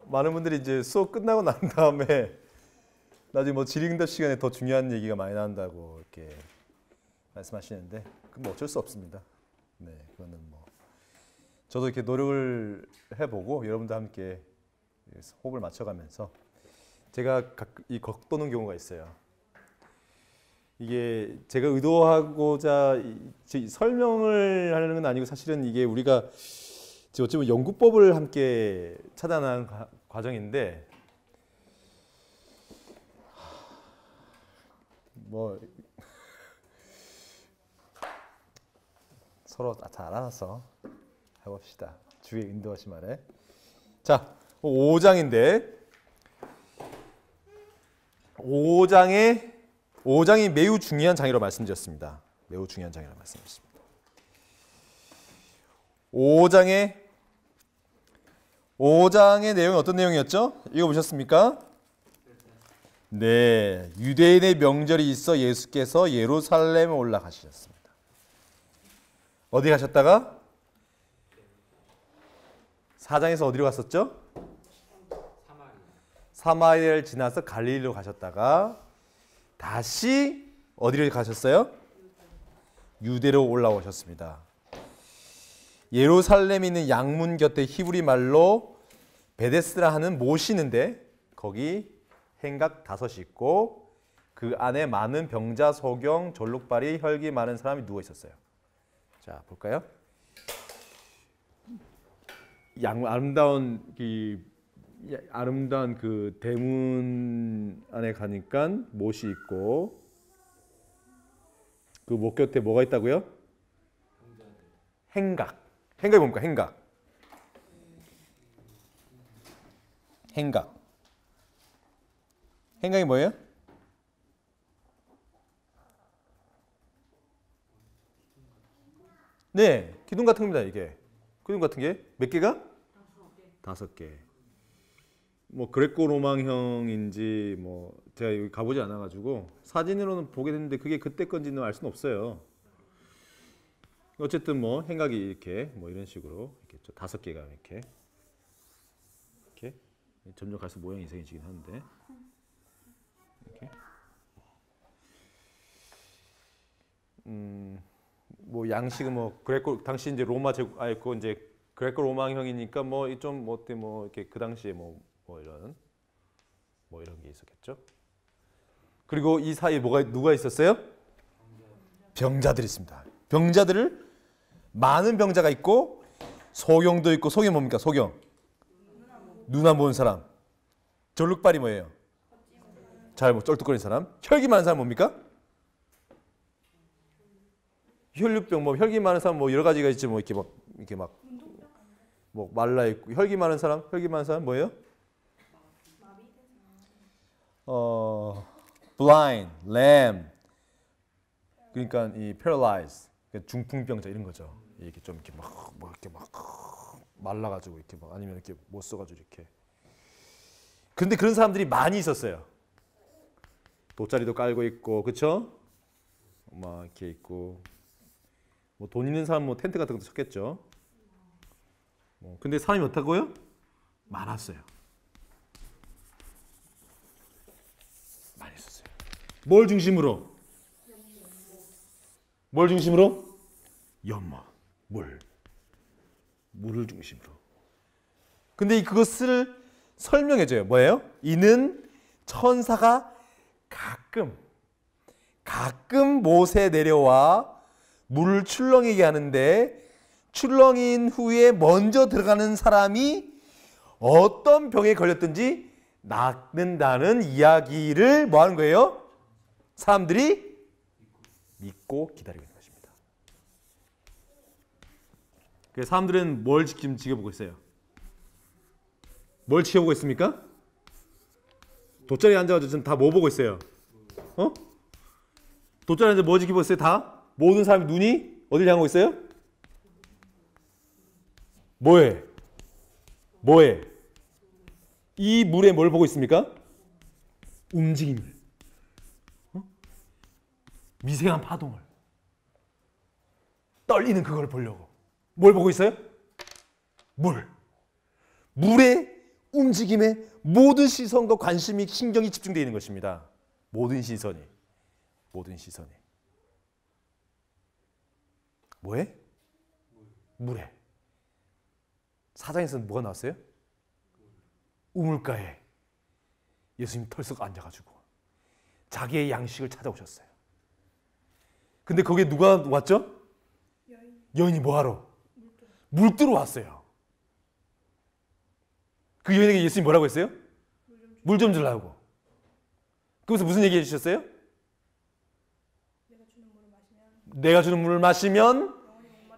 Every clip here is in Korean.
많은 분들이 이제 수업 끝나고 난 다음에 나중에 뭐 질의응답 시간에 더 중요한 얘기가 많이 나온다고 이렇게 말씀하시는데 그건 뭐 어쩔 수 없습니다. 네, 그거는 뭐 저도 이렇게 노력을 해보고 여러분들 함께 호흡을 맞춰가면서 제가 이 겉도는 경우가 있어요. 이게 제가 의도하고자 설명을 하려는 건 아니고 사실은 이게 우리가 어찌 보면 연구법을 함께 찾아나가는 과정인데 뭐 서로 잘 알아서 해봅시다. 주의 인도하시 말에. 자, 5장인데 5장이 매우 중요한 장이라고 말씀드렸습니다. 매우 중요한 장이라고 말씀드렸습니다. 5장의 내용은 어떤 내용이었죠? 읽어보셨습니까? 네, 유대인의 명절이 있어 예수께서 예루살렘에 올라가셨습니다. 어디 가셨다가? 4장에서 어디로 갔었죠? 사마리아를 지나서 갈릴리로 가셨다가 다시 어디로 가셨어요? 유대로 올라오셨습니다. 예루살렘에 있는 양문 곁에 히브리 말로 베데스라 하는 못이 있는데 거기 행각 5이 있고 그 안에 많은 병자, 소경, 졸룩발이, 혈기 많은 사람이 누워 있었어요. 자, 볼까요? 아름다운 그 대문 안에 가니까 못이 있고 그 못 곁에 뭐가 있다고요? 행각. 행각이 뭡니까? 행각이 뭐예요? 네, 기둥 같은 겁니다. 이게 기둥 같은 게 몇 개가? 5개. 뭐 그레코 로망형인지 뭐 제가 여기 가보지 않아가지고 사진으로는 보게 됐는데 그게 그때 건지는 알 수는 없어요. 어쨌든 뭐 행각이 이렇게 뭐 이런 식으로 이렇게 5개가 이렇게 점점 갈수록 모양이 이상해지긴 하는데 이렇게 뭐 양식은 뭐 그레코 당시 이제 로마 제국 그 이제 그레코 로망형이니까 뭐 좀 뭐 어때 뭐 이렇게 그 당시에 뭐 이런 게 있었겠죠. 그리고 이 사이에 누가 있었어요? 병자들이 있습니다. 병자들을 많은 병자가 있고 소경도 있고 소경 뭡니까? 소경 눈 안 보는 사람. 졸룩발이 뭐예요? 잘 뭐 쩔뚝거리는 사람. 혈기 많은 사람 뭡니까? 혈류병 뭐 혈기 많은 사람 뭐 여러 가지가 있지 뭐 이렇게 막 뭐 말라 있고 혈기 많은 사람 뭐예요? blind, lame. 그러니까 이 paralyzed, 중풍병자 이런 거죠. 이렇게 좀 이렇게 막 말라가지고 이렇게 막 아니면 이렇게 못 써가지고 이렇게. 근데 그런 사람들이 많이 있었어요. 돗자리도 깔고 있고, 그렇죠? 막 이렇게 있고, 뭐 돈 있는 사람 뭐 텐트 같은 것도 쳤겠죠. 근데 사람이 어떻다고요? 많았어요. 많이 있었어요. 뭘 중심으로? 연못, 물을 중심으로. 근데 그것을 설명해줘요. 뭐예요? 이는 천사가 가끔 못에 내려와 물을 출렁이게 하는데 출렁인 후에 먼저 들어가는 사람이 어떤 병에 걸렸든지 낫는다는 이야기를 뭐 하는 거예요? 사람들이 믿고 기다리고 있는 것입니다. 그래서 사람들은 뭘 지금 지켜보고 있어요? 뭘 지켜보고 있습니까? 돗자리에 앉아가지고 지금 다 뭐 보고 있어요? 돗자리에 앉아 뭐 지켜보고 있어요? 다? 모든 사람의 눈이 어디를 향하고 있어요? 뭐해? 이 물에 뭘 보고 있습니까? 움직임을. 미세한 파동을. 떨리는 그걸 보려고. 뭘 보고 있어요? 물의 움직임에 모든 시선과 관심이 신경이 집중되어 있는 것입니다. 모든 시선이. 뭐에? 물에. 4장에서는 뭐가 나왔어요? 우물가에 예수님 털썩 앉아가지고 자기의 양식을 찾아오셨어요. 근데 거기에 누가 왔죠? 여인이 뭐하러? 물 뜨러 왔어요. 그 여인에게 예수님이 뭐라고 했어요? 물 좀 주려고. 그래서 무슨 얘기 해주셨어요? 내가 주는 물을 마시면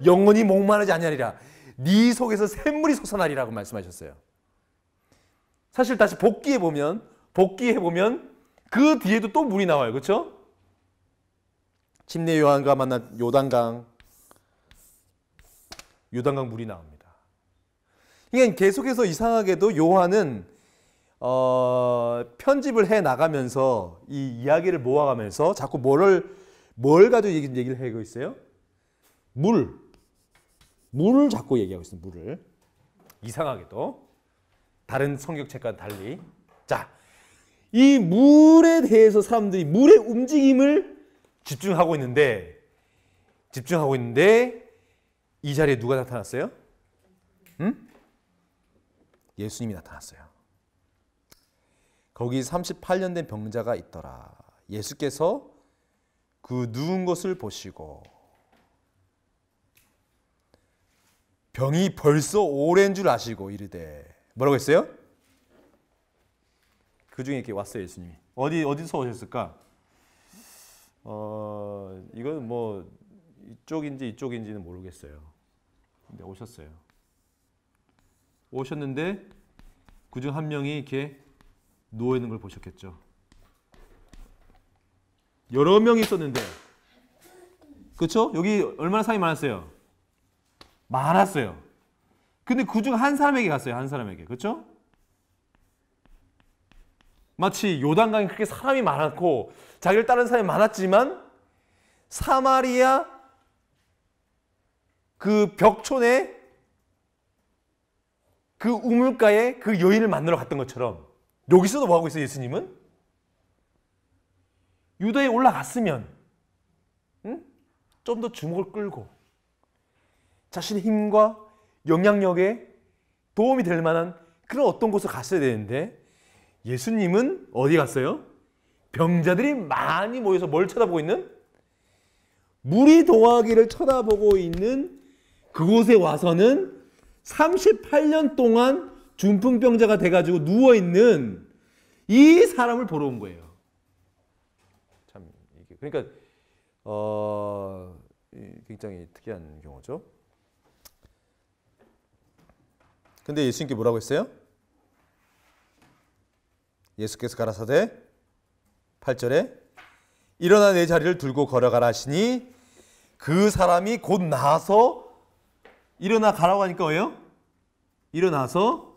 영원히 목마르지 아니하리라. 네 속에서 샘물이 솟아나리라고 말씀하셨어요. 사실 다시 복기해보면 그 뒤에도 또 물이 나와요. 그렇죠? 침례 요한과 만난 요단강 물이 나옵니다. 그러니까 계속해서 이상하게도 요한은 편집을 해 나가면서 이 이야기를 모아가면서 자꾸 뭘 가지고 얘기를 하고 있어요? 물을 자꾸 얘기하고 있어요. 물을. 이상하게도 다른 성경책과는 달리. 자, 이 물에 대해서 사람들이 물의 움직임을 집중하고 있는데 이 자리에 누가 나타났어요? 예수님이 나타났어요. 거기 38년 된 병자가 있더라. 예수께서 그 누운 것을 보시고 병이 벌써 오랜 줄 아시고 이르되 뭐라고 했어요? 그 중에 이렇게 왔어요. 예수님이. 어디서 오셨을까? 이건 뭐 이쪽인지는 모르겠어요. 근데 오셨어요. 오셨는데 그중 한 명이 이렇게 누워 있는 걸 보셨겠죠. 여러 명이 있었는데, 그렇죠? 여기 얼마나 사람이 많았어요? 많았어요. 근데 그중 한 사람에게 갔어요. 한 사람에게. 그렇죠? 마치 요단강에 그렇게 사람이 많았고 자기를 따르는 사람이 많았지만 사마리아 그 벽촌에 그 우물가에 그 여인을 만나러 갔던 것처럼 여기서도 뭐하고 있어요? 예수님은 유다에 올라갔으면 좀 더 주목을 끌고 자신의 힘과 영향력에 도움이 될 만한 그런 어떤 곳을 갔어야 되는데 예수님은 어디 갔어요? 병자들이 많이 모여서 뭘 쳐다보고 있는? 물이 동하기를 쳐다보고 있는 그곳에 와서는 38년 동안 중풍병자가 돼가지고 누워있는 이 사람을 보러 온 거예요. 참 이게 그러니까 굉장히 특이한 경우죠. 근데 예수님께 뭐라고 했어요? 예수께서 가라사대 8절에 일어나 내 자리를 들고 걸어가라 하시니 그 사람이 곧 나서 일어나 가라고 하니까 왜요? 일어나서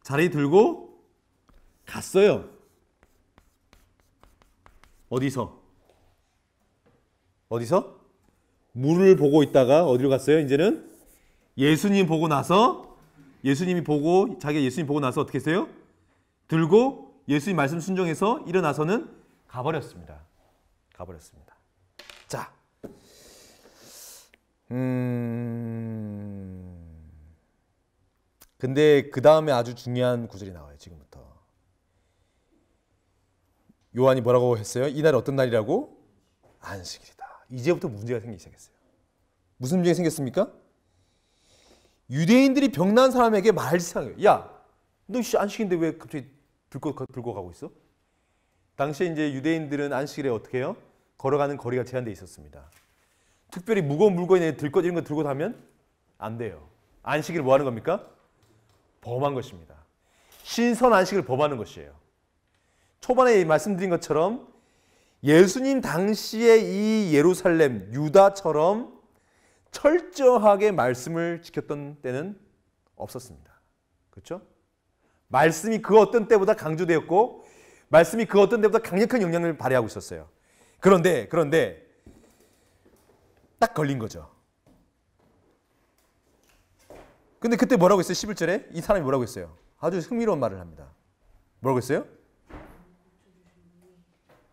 자리 들고 갔어요. 어디서? 물을 보고 있다가 어디로 갔어요? 이제는 예수님 보고 나서 예수님 보고 나서 어떻게 했어요? 들고 예수님 말씀 순종해서 일어나서는 가버렸습니다. 자, 근데 그 다음에 아주 중요한 구절이 나와요. 지금부터 요한이 뭐라고 했어요? 이날이 어떤 날이라고? 안식일이다. 이제부터 문제가 생기기 시작했어요. 무슨 문제가 생겼습니까? 유대인들이 병난 사람에게 말을 시작해요. 야, 너 안식인데 왜 갑자기 들고 가고 있어? 당시에 이제 유대인들은 안식일에 어떻게 해요? 걸어가는 거리가 제한되어 있었습니다. 특별히 무거운 물건이나 들것 이런 거 들고 가면 안 돼요. 안식일을 뭐 하는 겁니까? 범한 것입니다. 신선 안식을 범하는 것이에요. 초반에 말씀드린 것처럼 예수님 당시에 이 예루살렘, 유다처럼 철저하게 말씀을 지켰던 때는 없었습니다. 그렇죠? 말씀이 그 어떤 때보다 강조되었고 말씀이 그 어떤 때보다 강력한 영향을 발휘하고 있었어요. 그런데 딱 걸린 거죠. 근데 그때 뭐라고 했어요? 11절에 이 사람이 뭐라고 했어요? 아주 흥미로운 말을 합니다. 뭐라고 했어요?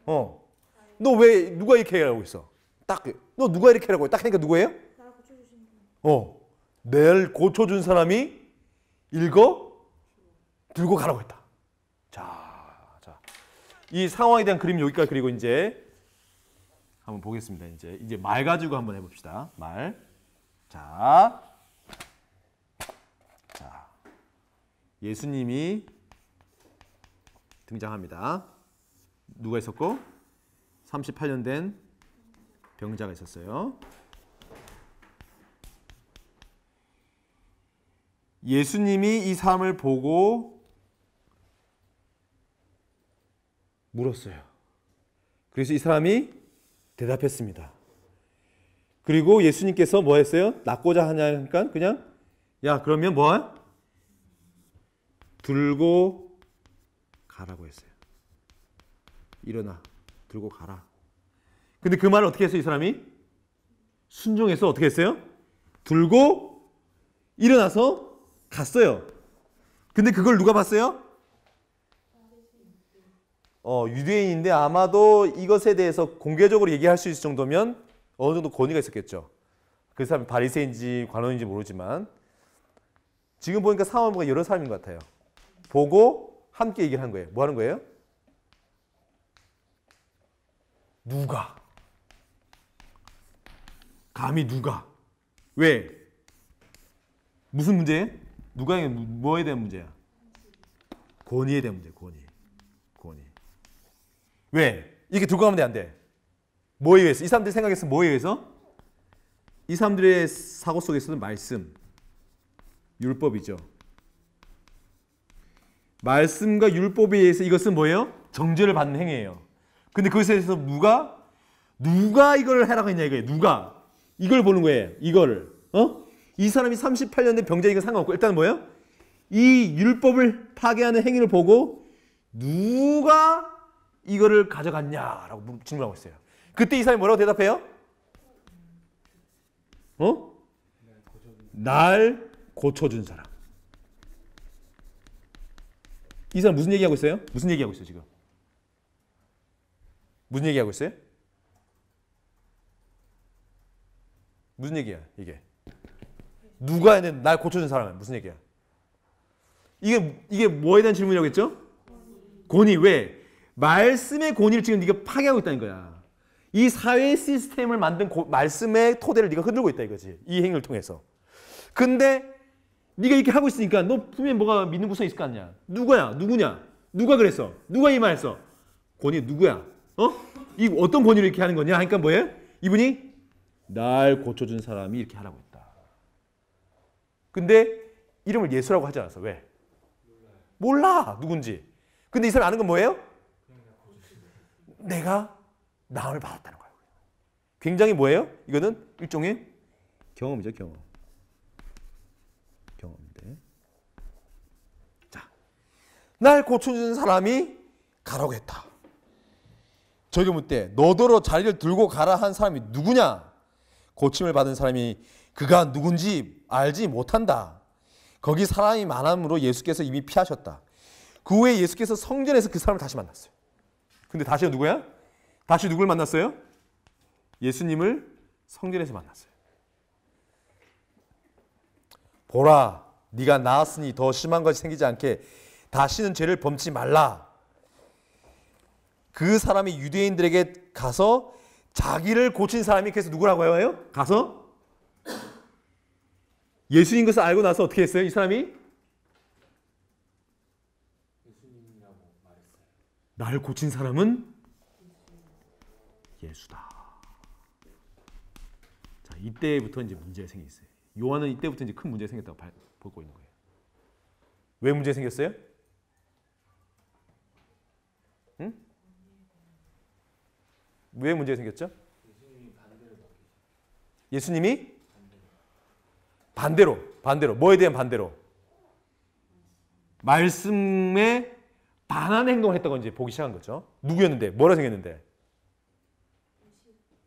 너 왜 누가 이렇게 하라고 있어? 딱 너 누가 이렇게 하라고 해? 딱 하니까 누구예요? 날 고쳐준 사람이 읽어 들고 가라고 했다. 자, 이 상황에 대한 그림 여기까지 그리고 이제 한번 보겠습니다. 이제 말 가지고 한번 해봅시다. 말. 자, 예수님이 등장합니다. 누가 있었고? 38년 된 병자가 있었어요. 예수님이 이 사람을 보고 물었어요. 그래서 이 사람이 대답했습니다. 그리고 예수님께서 뭐 했어요? 낫고자 하냐니까 그냥 야 그러면 뭐? 들고 가라고 했어요. 일어나 들고 가라. 근데 그 말을 어떻게 했어요? 이 사람이 순종해서 어떻게 했어요? 들고 일어나서 갔어요. 근데 그걸 누가 봤어요? 유대인인데 아마도 이것에 대해서 공개적으로 얘기할 수 있을 정도면 어느 정도 권위가 있었겠죠. 그 사람이 바리새인지 관원인지 모르지만 지금 보니까 상황을 보니까 여러 사람인 것 같아요. 보고 함께 얘기를 한 거예요. 뭐 하는 거예요? 누가? 감히 누가? 왜? 무슨 문제예요? 누가 뭐에 대한 문제야? 권위에 대한 문제야. 권위. 왜? 이렇게 들고 가면 안 돼. 뭐에 의해서? 이 사람들이 생각했어. 뭐에 의해서? 이 사람들의 사고 속에서는 말씀, 율법이죠. 말씀과 율법에 의해서 이것은 뭐예요? 정죄를 받는 행위예요. 근데 그것에 대해서 누가 이걸 하라고 했냐 이거예요. 누가? 이걸 보는 거예요. 이거를. 이 사람이 38년 된 병자이건 상관없고 일단 뭐예요? 이 율법을 파괴하는 행위를 보고 누가 이거를 가져갔냐라고 질문하고 있어요. 그때 이 사람이 뭐라고 대답해요? 날 고쳐준 사람. 이 사람 무슨 얘기하고 있어요? 무슨 얘기하고 있어요 지금? 무슨 얘기하고 있어요? 무슨 얘기야 이게? 누가 날 고쳐준 사람은 무슨 얘기야? 이게 뭐에 대한 질문이라고 했죠? 권위. 왜? 말씀의 권위를 지금 네가 파괴하고 있다는 거야. 이 사회 시스템을 만든 말씀의 토대를 네가 흔들고 있다 이거지. 이 행위를 통해서. 근데 네가 이렇게 하고 있으니까 너 분명히 뭐가 믿는 구석이 있을 거 아니야. 누구야? 누구냐? 누가 그랬어? 누가 이 말했어? 권위 누구야? 이 어떤 권위로 이렇게 하는 거냐? 그러니까 뭐예요? 이분이 날 고쳐준 사람이 이렇게 하라고 했다. 근데 이름을 예수라고 하지 않았어. 왜? 몰라 누군지. 근데 이 사람이 아는 건 뭐예요? 내가 나음을 받았다는 거예요. 굉장히 뭐예요? 이거는 일종의 경험이죠. 경험인데. 자, 날 고쳐준 사람이 가라고 했다. 저희가 묻되 너더러 자리를 들고 가라 한 사람이 누구냐? 고침을 받은 사람이 그가 누군지 알지 못한다. 거기 사람이 많음으로 예수께서 이미 피하셨다. 그 후에 예수께서 성전에서 그 사람을 다시 만났어요. 근데 다시 누구야? 다시 누굴 만났어요? 예수님을 성전에서 만났어요. 보라, 네가 나았으니 더 심한 것이 생기지 않게 다시는 죄를 범치 말라. 그 사람이 유대인들에게 가서 자기를 고친 사람이 그래서 누구라고 해요? 가서 예수인 것을 알고 나서 어떻게 했어요? 이 사람이 나를 고친 사람은 예수다. 자, 이때부터 이제 문제가 생겼어요. 요한은 이때부터 이제 큰 문제가 생겼다고 보고 있는 거예요. 왜 문제가 생겼어요? 응? 왜 문제가 생겼죠? 예수님이 반대로 뭐에 대한 반대로? 말씀에 반하는 행동을 했다고 이제 보기 시작한 거죠. 누구였는데? 뭐라 생겼는데?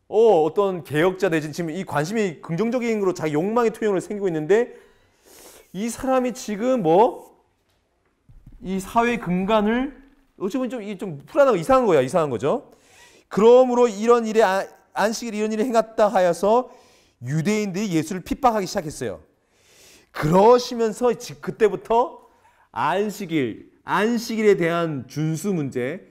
어떤 개혁자 내지 지금 이 관심이 긍정적인 거로 자기 욕망의 투영으로 생기고 있는데 이 사람이 지금 이 사회 근간을 어쩌면 좀 불안하고 이상한 거야. 이상한 거죠. 그러므로 이런 일에 안식일 이런 일을 행했다 하여서 유대인들이 예수를 핍박하기 시작했어요. 그러시면서 그때부터 안식일에 대한 준수 문제,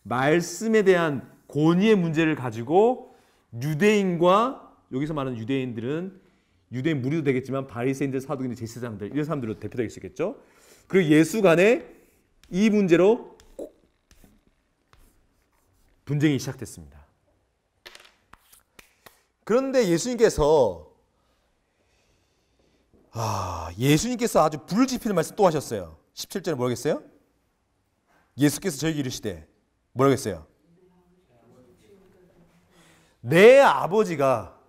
말씀에 대한 권위의 문제를 가지고 유대인과 여기서 말하는 유대인들은 유대인 무리도 되겠지만 바리새인들, 사두개인들, 제사장들 이런 사람들로 대표될 수 있겠죠. 그리고 예수 간에 이 문제로 분쟁이 시작됐습니다. 그런데 예수님께서 아주 불을 지피는 말씀 또 하셨어요. 17절에 뭐라고 했어요? 예수께서 저에게 이르시되 뭐라고 했어요? 내 아버지가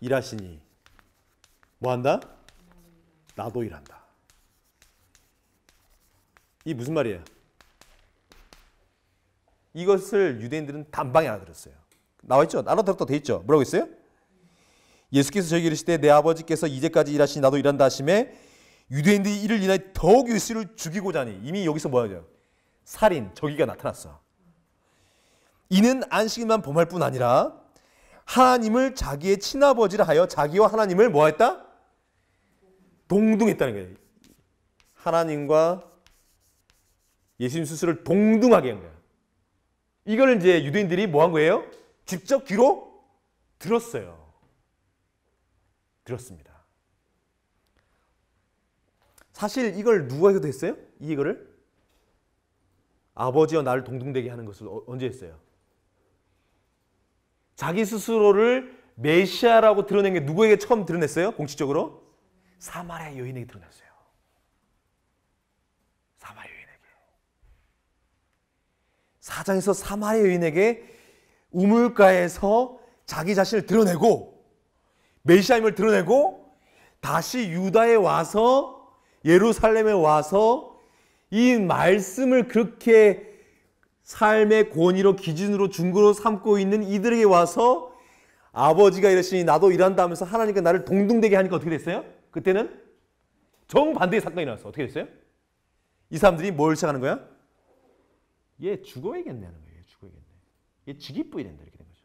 일하시니 뭐한다? 나도 일한다. 이 무슨 말이에요? 이것을 유대인들은 단방에 알아들었어요. 나와있죠? 알아들었다 돼 있죠? 뭐라고 했어요? 예수께서 저에게 이르시되 내 아버지께서 이제까지 일하시니 나도 일한다 하심에 유대인들이 이를 인하여 더욱 예수를 죽이고자 하니 이미 여기서 뭐하죠? 살인, 저기가 나타났어. 이는 안식일만 범할 뿐 아니라 하나님을 자기의 친아버지라 하여 자기와 하나님을 뭐했다? 동등했다는 거예요. 하나님과 예수님 스스로를 동등하게 한 거예요. 이걸 이제 유대인들이 뭐 한 거예요? 직접 귀로 들었어요. 들었습니다. 사실 이걸 누가 해도 했어요? 이거를? 아버지와 나를 동등되게 하는 것을 언제 했어요? 자기 스스로를 메시아라고 드러낸 게 누구에게 처음 드러냈어요? 공식적으로? 사마리아 여인에게 드러냈어요. 사마리아 여인에게. 사장에서 사마리아 여인에게 우물가에서 자기 자신을 드러내고 메시아임을 드러내고 다시 유다에 와서 예루살렘에 와서 이 말씀을 그렇게 삶의 권위로 기준으로 중고로 삼고 있는 이들에게 와서 아버지가 이러시니 나도 일한다 하면서 하나님과 나를 동등되게 하니까 어떻게 됐어요? 그때는 정반대의 사건이 나왔어. 어떻게 됐어요? 이 사람들이 뭘 시작하는 거야? 얘 죽어야겠네 하는 거예요. 얘 죽어야겠네. 얘 직위부이 된다 이렇게 된 거죠.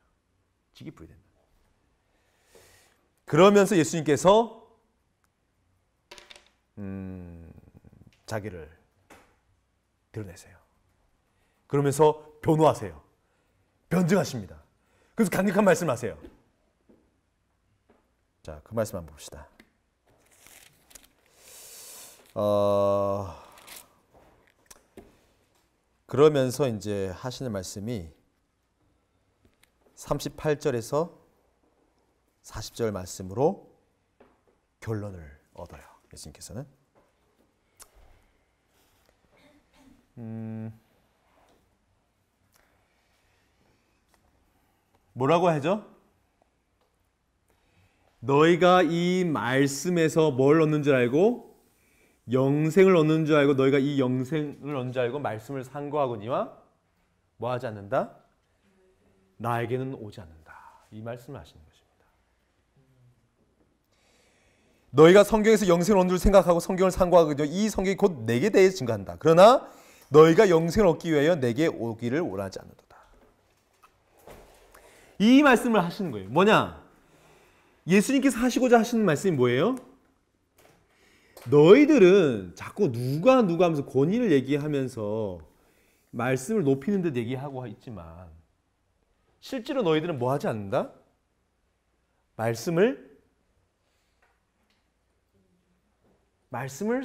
직위부이 된다. 그러면서 예수님께서 자기를 드러내세요. 그러면서 변호하세요. 변증하십니다. 그래서 강력한 말씀을 하세요. 자, 그 말씀 한번 봅시다. 그러면서 이제 하시는 말씀이 38절에서 40절 말씀으로 결론을 얻어요. 예수님께서는 뭐라고 하죠? 너희가 이 말씀에서 뭘 얻는 줄 알고 영생을 얻는 줄 알고 너희가 이 영생을 얻는 줄 알고 말씀을 상고하거니와 뭐 하지 않는다? 나에게는 오지 않는다. 이 말씀을 하시는 것입니다. 너희가 성경에서 영생을 얻는 줄 생각하고 성경을 상고하거니와 이 성경이 곧 내게 대해 증거한다. 그러나 너희가 영생을 얻기 위하여 내게 오기를 원하지 않는도다. 이 말씀을 하시는 거예요. 뭐냐? 예수님께서 하시고자 하시는 말씀이 뭐예요? 너희들은 자꾸 누가 하면서 권위를 얘기하면서 말씀을 높이는 듯 얘기하고 있지만 실제로 너희들은 뭐 하지 않는다? 말씀을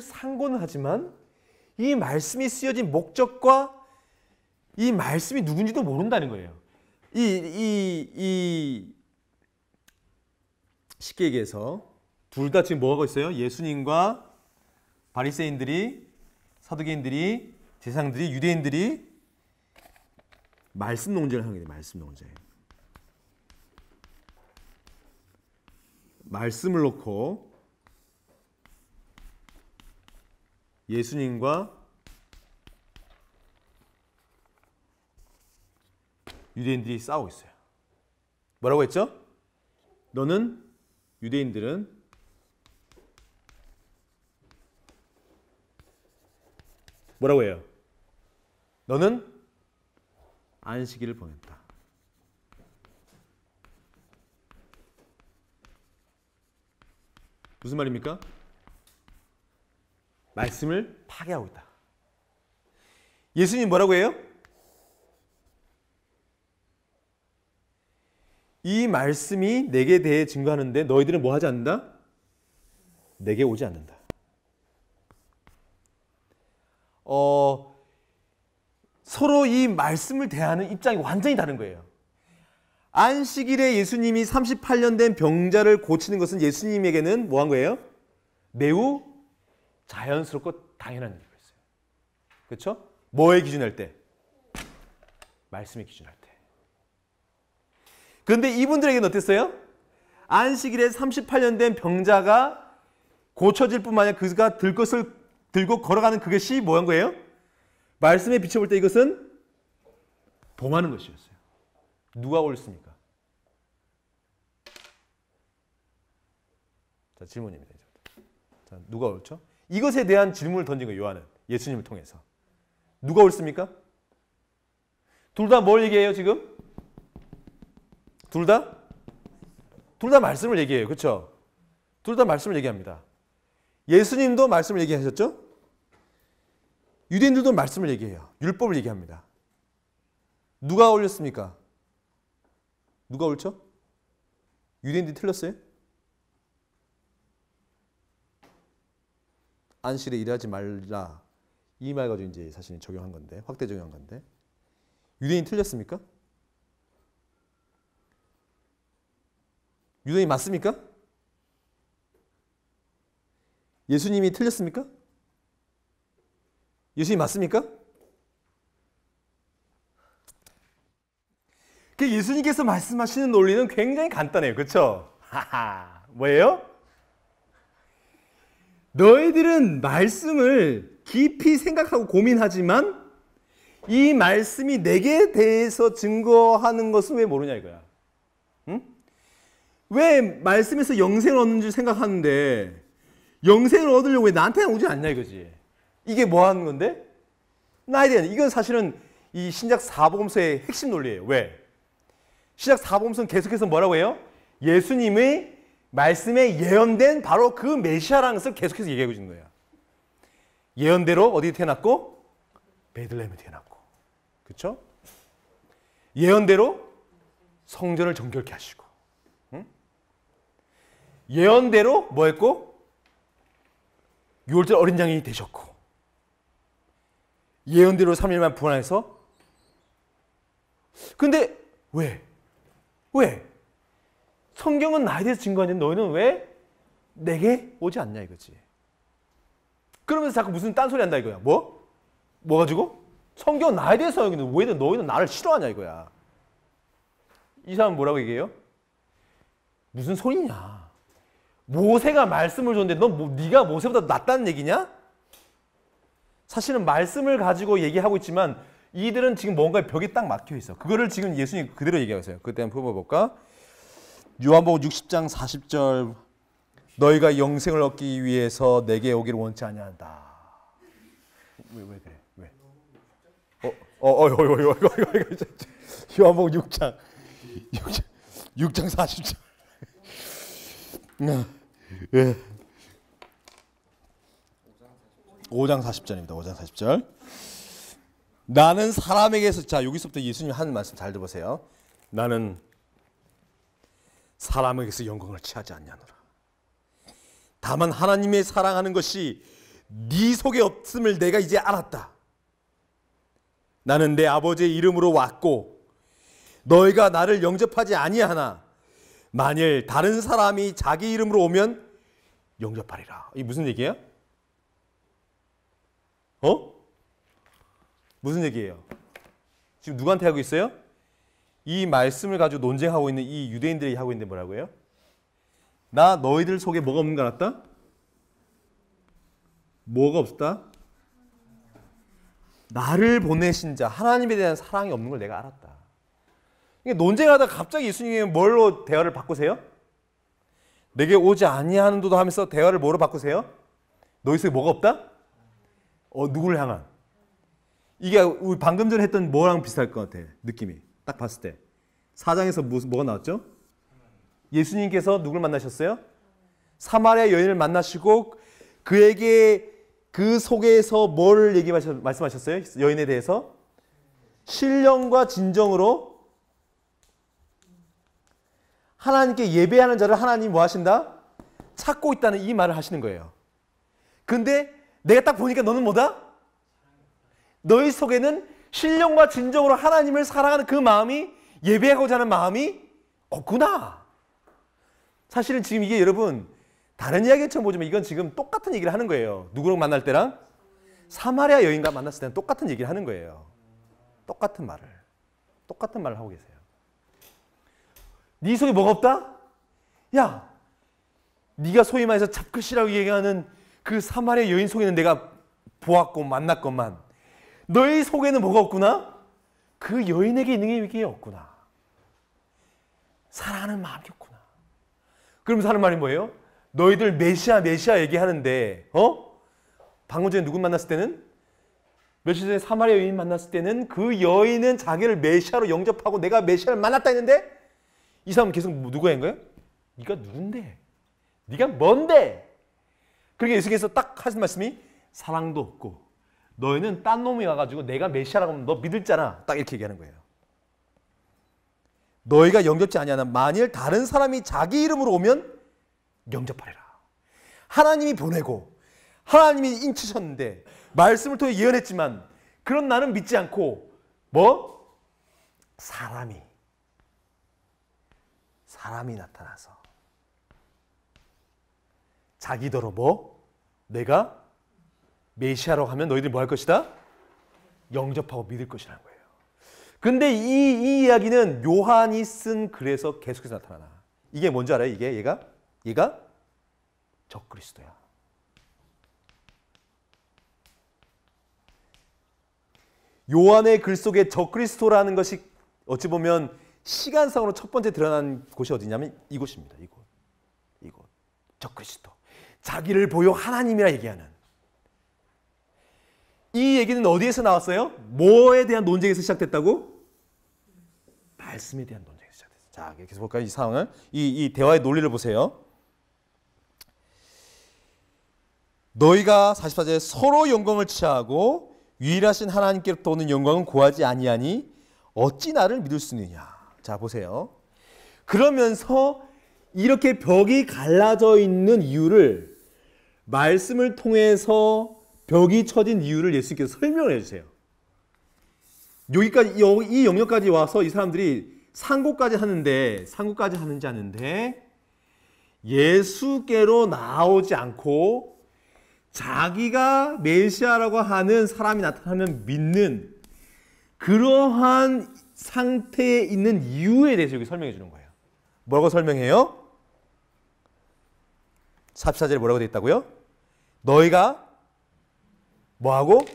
상고는 하지만 이 말씀이 쓰여진 목적과 이 말씀이 누군지도 모른다는 거예요. 쉽게 얘기해서 둘 다 지금 뭐 하고 있어요? 예수님과 바리새인들이, 사두개인들이, 제사장들이, 유대인들이 말씀 논쟁을 하는 거예요. 말씀 논쟁. 말씀을 놓고 예수님과 유대인들이 싸우고 있어요. 뭐라고 했죠? 유대인들은 뭐라고 해요? 너는 안식일을 보냈다. 무슨 말입니까? 말씀을 파괴하고 있다. 예수님 뭐라고 해요? 이 말씀이 내게 대해 증거하는데 너희들은 뭐 하지 않는다? 내게 오지 않는다. 서로 이 말씀을 대하는 입장이 완전히 다른 거예요. 안식일에 예수님이 38년 된 병자를 고치는 것은 예수님에게는 뭐 한 거예요? 매우 자연스럽고 당연한 일이었어요. 그렇죠? 뭐에 기준할 때? 말씀에 기준할 때. 그런데 이분들에게는 어땠어요? 안식일에 38년 된 병자가 고쳐질 뿐만 아니라 그가 들 것을 들고 걸어가는 그것이 뭐한 거예요? 말씀에 비춰볼 때 이것은 범하는 것이었어요. 누가 옳습니까? 자, 질문입니다. 자, 누가 옳죠? 이것에 대한 질문을 던진 거예요. 요한은 예수님을 통해서. 누가 옳습니까? 둘 다 뭘 얘기해요 지금? 둘 다? 둘 다 말씀을 얘기해요. 그렇죠? 둘 다 말씀을 얘기합니다. 예수님도 말씀을 얘기하셨죠? 유대인들도 말씀을 얘기해요. 율법을 얘기합니다. 누가 옳습니까? 누가 옳죠? 유대인들이 틀렸어요? 안식일에 일하지 말라. 이 말 가지고 이제 사실 적용한 건데, 확대 적용한 건데. 유대인 틀렸습니까? 유대인 맞습니까? 예수님이 틀렸습니까? 예수님 맞습니까? 그 예수님께서 말씀하시는 논리는 굉장히 간단해요. 그렇죠? 하하. 뭐예요? 너희들은 말씀을 깊이 생각하고 고민하지만 이 말씀이 내게 대해서 증거하는 것은 왜 모르냐 이거야. 응? 왜 말씀에서 영생을 얻는 줄 생각하는데 영생을 얻으려고 왜 나한테 오지 않냐 이거지. 이게 뭐 하는 건데? 나에 대한 이건 사실은 이 신약 사복음서의 핵심 논리예요. 왜? 신약 사복음서는 계속해서 뭐라고 해요? 예수님의 말씀에 예언된 바로 그 메시아라는 것을 계속해서 얘기하고 있는 거예요. 예언대로 어디 태어났고? 베들레헴에 태어났고. 그렇죠? 예언대로 성전을 정결케 하시고. 응? 예언대로 뭐 했고? 6월절 어린 양이 되셨고. 예언대로 3일만 부활해서. 근데 왜? 왜? 성경은 나에 대해서 증거하는데 너희는 왜 내게 오지 않냐 이거지. 그러면서 자꾸 무슨 딴소리 한다 이거야. 뭐? 뭐 가지고? 성경은 나에 대해서 여기는 왜 너희는 나를 싫어하냐 이거야. 이 사람은 뭐라고 얘기해요? 무슨 소리냐. 모세가 말씀을 줬는데 네가 모세보다 낫다는 얘기냐? 사실은 말씀을 가지고 얘기하고 있지만 이들은 지금 뭔가 벽에 딱 막혀 있어. 그거를 지금 예수님 그대로 얘기하고 있어요. 그때 한번 풀어볼까? 요한복음 60장 40절 너희가 영생을 얻기 위해서 내게 오기를 원치 아니한다. 왜 그래? 왜? 요한복음 6장 40절. 예. 5장 40절입니다. 5장 40절. 나는 사람에게서 자 여기서부터 예수님 하는 말씀 잘 들어보세요. 나는 사람에게서 영광을 취하지 않냐노라. 다만 하나님의 사랑하는 것이 네 속에 없음을 내가 이제 알았다. 나는 내 아버지의 이름으로 왔고 너희가 나를 영접하지 아니하나 만일 다른 사람이 자기 이름으로 오면 영접하리라. 이게 무슨 얘기예요? 무슨 얘기예요? 지금 누구한테 하고 있어요? 이 말씀을 가지고 논쟁하고 있는 이 유대인들이 하고 있는데 뭐라고 해요? 나 너희들 속에 뭐가 없는 거 알았다? 뭐가 없다? 나를 보내신 자 하나님에 대한 사랑이 없는 걸 내가 알았다. 논쟁하다가 갑자기 예수님이 뭘로 대화를 바꾸세요? 내게 오지 아니하는도다 하면서 대화를 뭐로 바꾸세요? 너희 속에 뭐가 없다? 누구를 향한? 이게 우리 방금 전에 했던 뭐랑 비슷할 것 같아. 느낌이. 딱 봤을 때. 4장에서 뭐가 나왔죠? 예수님께서 누굴 만나셨어요? 사마리아 여인을 만나시고 그에게 그 속에서 뭘 말씀하셨어요? 여인에 대해서? 신령과 진정으로 하나님께 예배하는 자를 하나님이 뭐 하신다? 찾고 있다는 이 말을 하시는 거예요. 근데 내가 딱 보니까 너는 뭐다? 너희 속에는 신령과 진정으로 하나님을 사랑하는 그 마음이, 예배하고자 하는 마음이 없구나. 사실은 지금 이게 여러분 다른 이야기처럼 보지만 이건 지금 똑같은 얘기를 하는 거예요. 누구랑 만날 때랑? 사마리아 여인과 만났을 때는 똑같은 얘기를 하는 거예요. 똑같은 말을 하고 계세요. 네 속에 뭐가 없다? 야, 네가 소위 말해서 잡끝이라고 얘기하는 그 사마리아 여인 속에는 내가 보았고 만났건만 너희 속에는 뭐가 없구나? 그 여인에게 있는 게 없구나. 사랑하는 마음이 없구나. 그러면서 하는 말이 뭐예요? 너희들 메시아 얘기하는데 방금 전에 누구 만났을 때는? 며칠 전에 사마리아 여인 만났을 때는 그 여인은 자기를 메시아로 영접하고 내가 메시아를 만났다 했는데 이 사람은 계속 누가 한 거예요? 네가 누군데? 네가 뭔데? 그러니까 예수께서 딱 하신 말씀이 사랑도 없고 너희는 딴 놈이 와가지고 내가 메시아라고 하면 너 믿을잖아. 딱 이렇게 얘기하는 거예요. 너희가 영접지 아니하나 만일 다른 사람이 자기 이름으로 오면 영접하리라. 하나님이 보내고 하나님이 인치셨는데 말씀을 통해 예언했지만 그런 나는 믿지 않고 사람이 나타나서 자기더러 내가 메시아라고 하면 너희들이 뭐 할 것이다? 영접하고 믿을 것이라는 거예요. 근데 이 이야기는 요한이 쓴 글에서 계속해서 나타나. 이게 뭔지 알아요? 얘가 적그리스도야. 요한의 글 속에 적그리스도라는 것이 어찌 보면 시간상으로 첫 번째 드러난 곳이 어디냐면 이곳입니다. 이곳. 적그리스도. 자기를 보여 하나님이라 얘기하는. 이 얘기는 어디에서 나왔어요? 뭐에 대한 논쟁에서 시작됐다고? 말씀에 대한 논쟁에서 시작됐어요. 자, 계속 볼까요? 이 상황을. 이 대화의 논리를 보세요. 너희가 44절에 서로 영광을 취하고 유일하신 하나님께로부터 오는 영광은 구하지 아니하니 어찌 나를 믿을 수 있느냐. 자, 보세요. 그러면서 이렇게 벽이 갈라져 있는 이유를 말씀을 통해서 벽이 쳐진 이유를 예수님께서 설명을 해주세요. 여기까지 이 영역까지 와서 이 사람들이 상고까지 하는지 않는데 예수께로 나오지 않고 자기가 메시아라고 하는 사람이 나타나면 믿는 그러한 상태에 있는 이유에 대해서 여기 설명해 주는 거예요. 뭐라고 설명해요? 44절에 뭐라고 되어 있다고요? 너희가 뭐하고?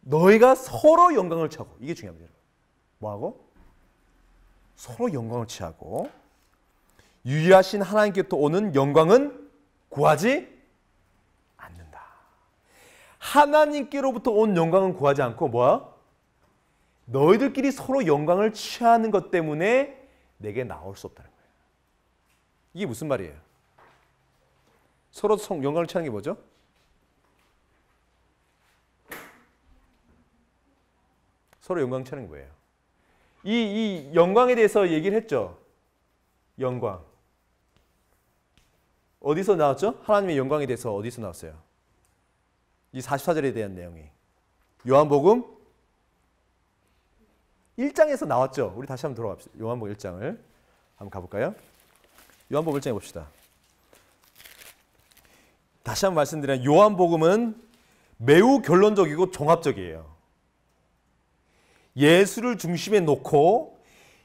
너희가 서로 영광을 취하고. 이게 중요합니다. 뭐하고? 서로 영광을 취하고 유일하신 하나님께로부터 오는 영광은 구하지 않는다. 하나님께로부터 온 영광은 구하지 않고 뭐야? 너희들끼리 서로 영광을 취하는 것 때문에 내게 나올 수 없다는 거예요. 이게 무슨 말이에요? 서로 영광을 취하는 게 뭐죠? 서로 영광 취하는 게 뭐예요? 이 영광에 대해서 얘기를 했죠. 영광. 어디서 나왔죠? 하나님의 영광에 대해서 어디서 나왔어요? 이 44절에 대한 내용이. 요한복음 1장에서 나왔죠. 우리 다시 한번 돌아갑시다. 요한복음 1장을 한번 가볼까요? 요한복음 1장에 봅시다. 다시 한번 말씀드리면 요한복음은 매우 결론적이고 종합적이에요. 예수를 중심에 놓고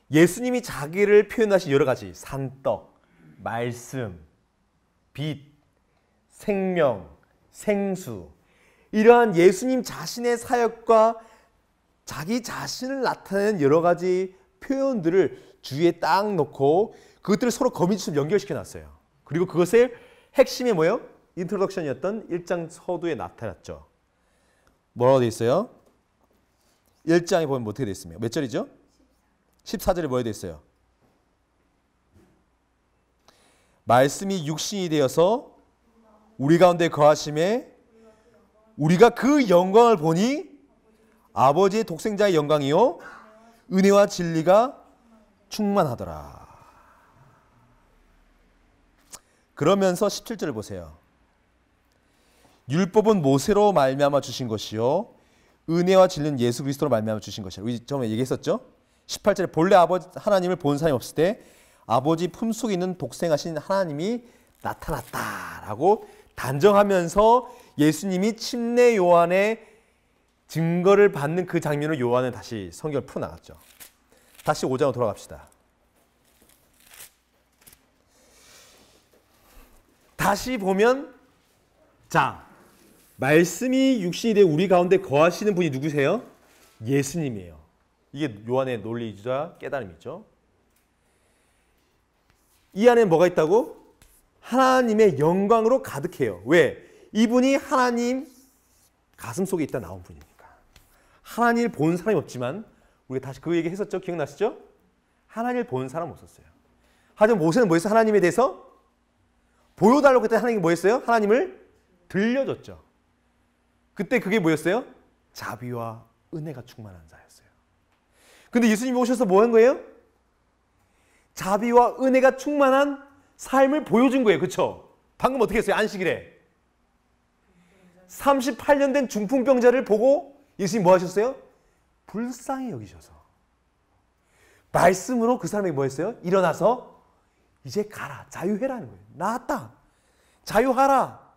예수님이 자기를 표현하신 여러 가지 산떡, 말씀, 빛, 생명, 생수 이러한 예수님 자신의 사역과 자기 자신을 나타내는 여러 가지 표현들을 주위에 딱 놓고 그것들을 서로 거미줄처럼 연결시켜 놨어요. 그리고 그것의 핵심이 뭐예요? 인트로덕션이었던 1장 서두에 나타났죠. 뭐라고 돼 있어요? 1장에 보면 어떻게 돼 있습니까? 몇 절이죠? 14절에 뭐에 돼 있어요? 말씀이 육신이 되어서 우리 가운데 거하심에 우리가 그 영광을 보니 아버지의 독생자의 영광이요 은혜와 진리가 충만하더라. 그러면서 17절을 보세요. 율법은 모세로 말미암아 주신 것이요 은혜와 진리는 예수 그리스도로 말미암아 주신 것이라. 우리 처음에 얘기했었죠. 18절에 본래 아버지 하나님을 본 사람이 없을 때 아버지 품속에 있는 독생하신 하나님이 나타났다라고 단정하면서 예수님이 침례 요한의 증거를 받는 그 장면을 요한은 다시 성경을 풀어나갔죠. 다시 5장으로 돌아갑시다. 다시 보면 자 말씀이 육신이 되어 우리 가운데 거하시는 분이 누구세요? 예수님이에요. 이게 요한의 논리주자 깨달음이죠. 이 안에 뭐가 있다고? 하나님의 영광으로 가득해요. 왜? 이분이 하나님 가슴 속에 있다 나온 분이니까. 하나님을 본 사람이 없지만 우리가 다시 그 얘기 했었죠? 기억나시죠? 하나님을 본 사람 없었어요. 하지만 모세는 뭐 했어요? 하나님에 대해서 보여달라고 그때 하나님이 뭐 했어요? 하나님을 들려줬죠. 그때 그게 뭐였어요? 자비와 은혜가 충만한 자였어요. 근데 예수님이 오셔서 뭐 한 거예요? 자비와 은혜가 충만한 삶을 보여준 거예요. 그렇죠? 방금 어떻게 했어요? 안식일에 38년 된 중풍병자를 보고 예수님이 뭐 하셨어요? 불쌍히 여기셔서 말씀으로 그 사람에게 뭐 했어요? 일어나서 이제 가라. 자유해라는 거예요. 나았다. 자유하라.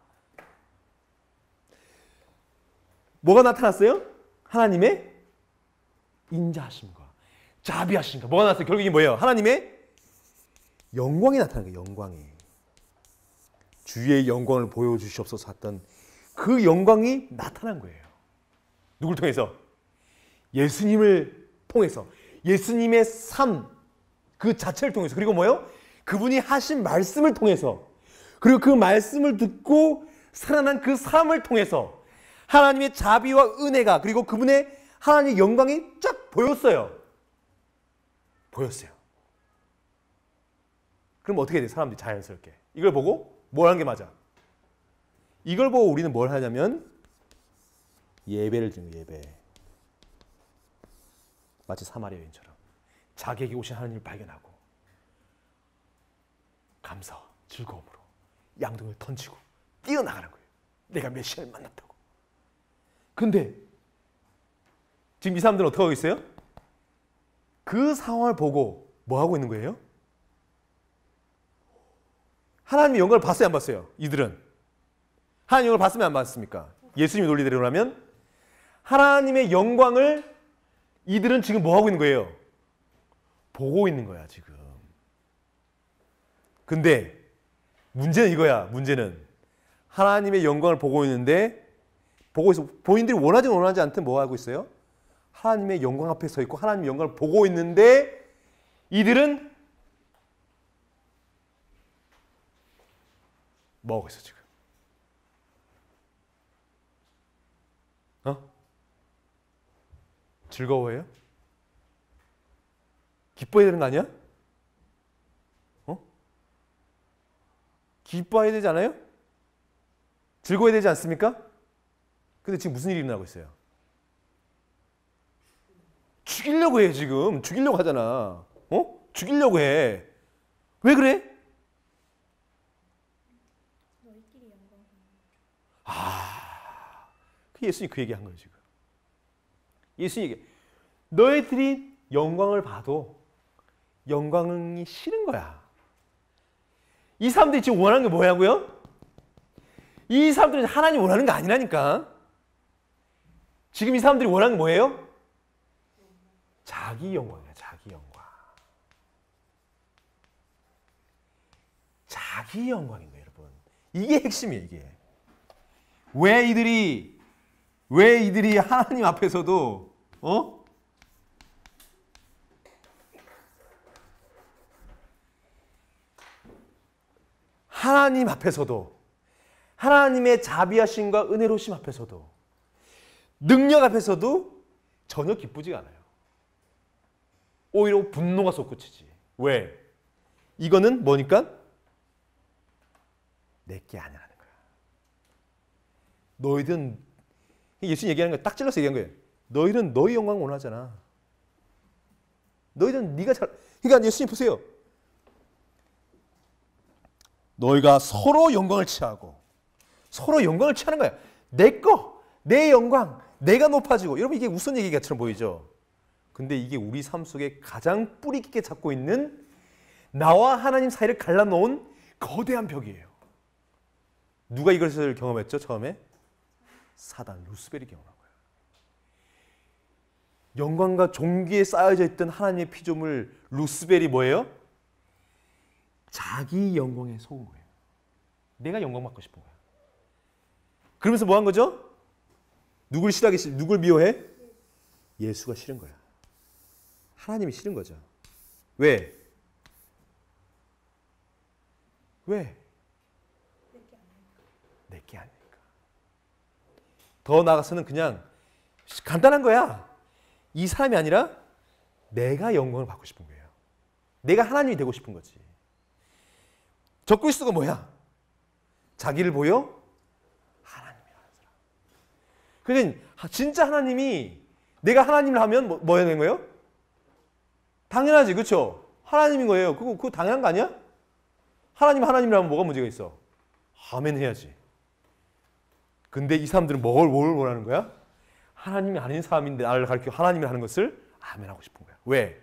뭐가 나타났어요? 하나님의 인자하심과 자비하심과 뭐가 나왔어요? 결국 이게 뭐예요? 하나님의 영광이 나타나는 거예요. 영광이. 주의 영광을 보여주시옵소서 했던 그 영광이 나타난 거예요. 누굴 통해서? 예수님을 통해서. 예수님의 삶 그 자체를 통해서. 그리고 뭐예요? 그분이 하신 말씀을 통해서. 그리고 그 말씀을 듣고 살아난 그 삶을 통해서 하나님의 자비와 은혜가 그리고 그분의 하나님의 영광이 쫙 보였어요. 보였어요. 그럼 어떻게 돼요? 사람들이 자연스럽게. 이걸 보고 뭘 하는 게 맞아? 이걸 보고 우리는 뭘 하냐면 예배를 드리는 예배. 마치 사마리아 여인처럼 자기에게 오신 하나님을 발견하고 감사와 즐거움으로 양동을 던지고 뛰어나가는 거예요. 내가 메시아를 만났다고. 근데 지금 이 사람들은 어떻게 하고 있어요? 그 상황을 보고 뭐 하고 있는 거예요? 하나님의 영광을 봤어요, 안 봤어요? 이들은 하나님의 영광을 봤으면 안 봤습니까? 예수님의 논리대로라면 하나님의 영광을 이들은 지금 뭐 하고 있는 거예요? 보고 있는 거야 지금. 근데 문제는 이거야. 문제는 하나님의 영광을 보고 있는데 보고 있어. 본인들이 원하지 않든 뭐 하고 있어요? 하나님의 영광 앞에 서 있고 하나님의 영광을 보고 있는데 이들은 뭐 하고 있어 지금? 즐거워해요? 기뻐해야 되는 거 아니야? 기뻐해야 되지 않아요? 즐거워야 되지 않습니까? 근데 지금 무슨 일이 일어나고 있어요? 죽이려고 해 지금. 죽이려고 하잖아. 죽이려고 해. 왜 그래? 예수님이 그 얘기한 거예요 지금. 예수님이 얘기. 너희들이 영광을 봐도 영광이 싫은 거야. 이 사람들이 지금 원하는 게 뭐냐고요? 이 사람들이 하나님 원하는 거 아니라니까. 지금 이 사람들이 원하는 게 뭐예요? 자기 영광이야. 자기 영광. 자기 영광인 거예요 여러분. 이게 핵심이에요 이게. 왜 이들이 하나님 앞에서도 하나님 앞에서도 하나님의 자비하심과 은혜로우심 앞에서도 능력 앞에서도 전혀 기쁘지가 않아요. 오히려 분노가 솟구치지. 왜? 이거는 뭐니까? 내게 아니라는 거야. 너희들은, 예수님 얘기하는 거야. 딱 찔러서 얘기한 거예요. 너희는 너희 영광을 원하잖아. 너희는 네가 잘, 그러니까 예수님 보세요. 너희가 서로 영광을 취하고 서로 영광을 취하는 거야. 내 거, 내 영광, 내가 높아지고. 여러분 이게 우선 얘기가처럼 보이죠? 근데 이게 우리 삶 속에 가장 뿌리 깊게 잡고 있는 나와 하나님 사이를 갈라놓은 거대한 벽이에요. 누가 이것을 경험했죠? 처음에? 사단, 루스벨이 경험한 거예요. 영광과 존귀에 쌓여져 있던 하나님의 피조물 루스벨이 뭐예요? 자기 영광에 속은 거예요. 내가 영광 받고 싶은 거야. 그러면서 뭐 한 거죠? 누굴 싫어하기, 누굴 미워해? 예수가 싫은 거야. 하나님이 싫은 거죠. 왜? 왜? 내게 아니니까. 더 나아가서는 그냥 간단한 거야. 이 사람이 아니라 내가 영광을 받고 싶은 거예요. 내가 하나님이 되고 싶은 거지. 저 그리스도가 뭐야? 자기를 보여? 하나님이라는 사람. 그러니까 진짜 하나님이 내가 하나님을 하면 뭐 해야 되는 거예요? 당연하지, 그렇죠? 하나님인 거예요. 그거 당연한 거 아니야? 하나님이라면 뭐가 문제가 있어? 아멘 해야지. 근데 이 사람들은 뭘 원하는 거야? 하나님이 아닌 사람인데 나를 가르치고 하나님을 하는 것을 아멘하고 싶은 거야. 왜?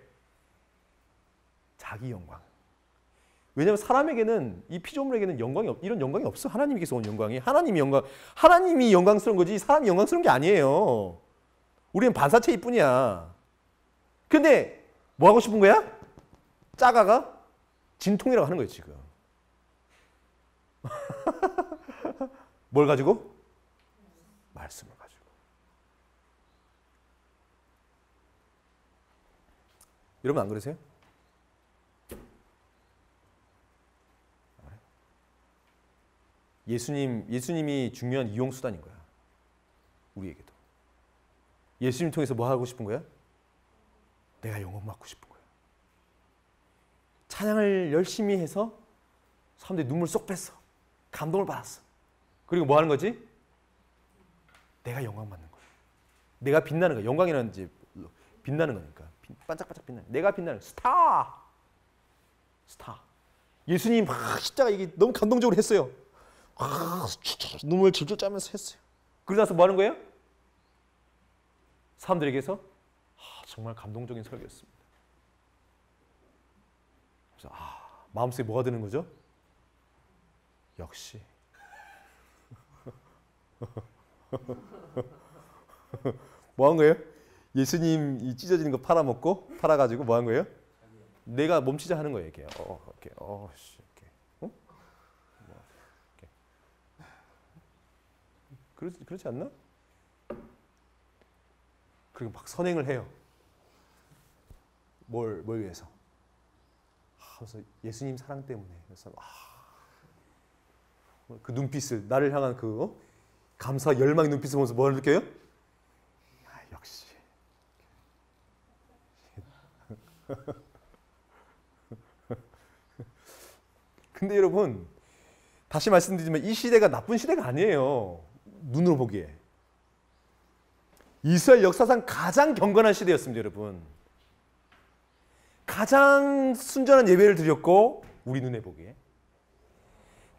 자기 영광. 왜냐하면 사람에게는, 이 피조물에게는 이런 영광이 없어. 하나님께서 온 영광이. 하나님이 영광스러운 거지 사람이 영광스러운 게 아니에요. 우리는 반사체일 뿐이야. 근데 뭐 하고 싶은 거야? 짜가가 진통이라고 하는 거예요, 지금. 뭘 가지고? 말씀을 가지고. 여러분 안 그러세요? 예수님이 중요한 이용수단인 거야. 우리에게도. 예수님 통해서 뭐 하고 싶은 거야? 내가 영광 받고 싶은 거야. 찬양을 열심히 해서 사람들이 눈물 쏙 뺐어. 감동을 받았어. 그리고 뭐 하는 거지? 내가 영광 받는 거야. 내가 빛나는 거야. 영광이라는 이제 빛나는 거니까. 반짝반짝 빛나는. 내가 빛나는 스타. 예수님 십자가 이게 너무 감동적으로 했어요. 눈물 질질 짜면서 했어요. 그러고 나서 뭐 하는 거예요? 사람들에게서 정말 감동적인 설교였습니다. 그래서 마음속에 뭐가 드는 거죠? 역시 뭐 한 거예요? 예수님 이 찢어지는 거 팔아가지고 뭐 한 거예요? 내가 몸치자 하는 거예요, 이게. 이렇게, 그렇지 않나? 그리고 막 선행을 해요. 뭘 위해서? 그래서 예수님 사랑 때문에. 그래서 그 눈빛을, 나를 향한 그 감사, 열망의 눈빛을 보면서 뭘 느껴요? 역시. 근데 여러분, 다시 말씀드리지만 이 시대가 나쁜 시대가 아니에요. 눈으로 보기에. 이스라엘 역사상 가장 경건한 시대였습니다, 여러분. 가장 순전한 예배를 드렸고, 우리 눈에 보기에.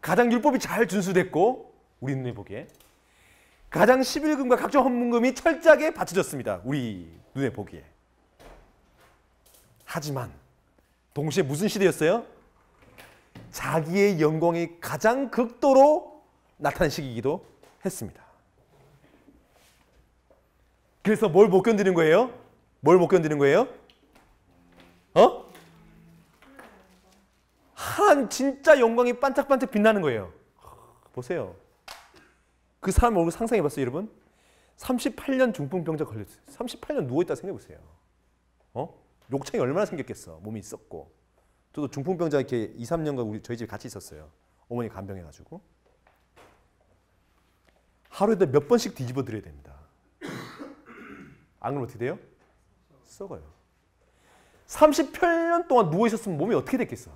가장 율법이 잘 준수됐고, 우리 눈에 보기에. 가장 11금과 각종 헌금이 철저하게 바쳐졌습니다, 우리 눈에 보기에. 하지만 동시에 무슨 시대였어요? 자기의 영광이 가장 극도로 나타난 시기이기도 했습니다. 그래서 뭘 못 견디는 거예요? 뭘 못 견디는 거예요? 하나님 진짜 영광이 반짝반짝 빛나는 거예요. 보세요. 그 사람 얼굴 상상해 봤어요, 여러분? 38년 중풍병자 걸렸어요. 38년 누워있다 생각해 보세요. 욕창이 얼마나 생겼겠어. 몸이 썩고. 저도 중풍병자 이렇게 2, 3년간 저희 집에 같이 있었어요. 어머니 간병해가지고. 하루에도 몇 번씩 뒤집어 드려야 됩니다. 안 그러면 어떻게 돼요? 썩어요. 38년 동안 누워 있었으면 몸이 어떻게 됐겠어?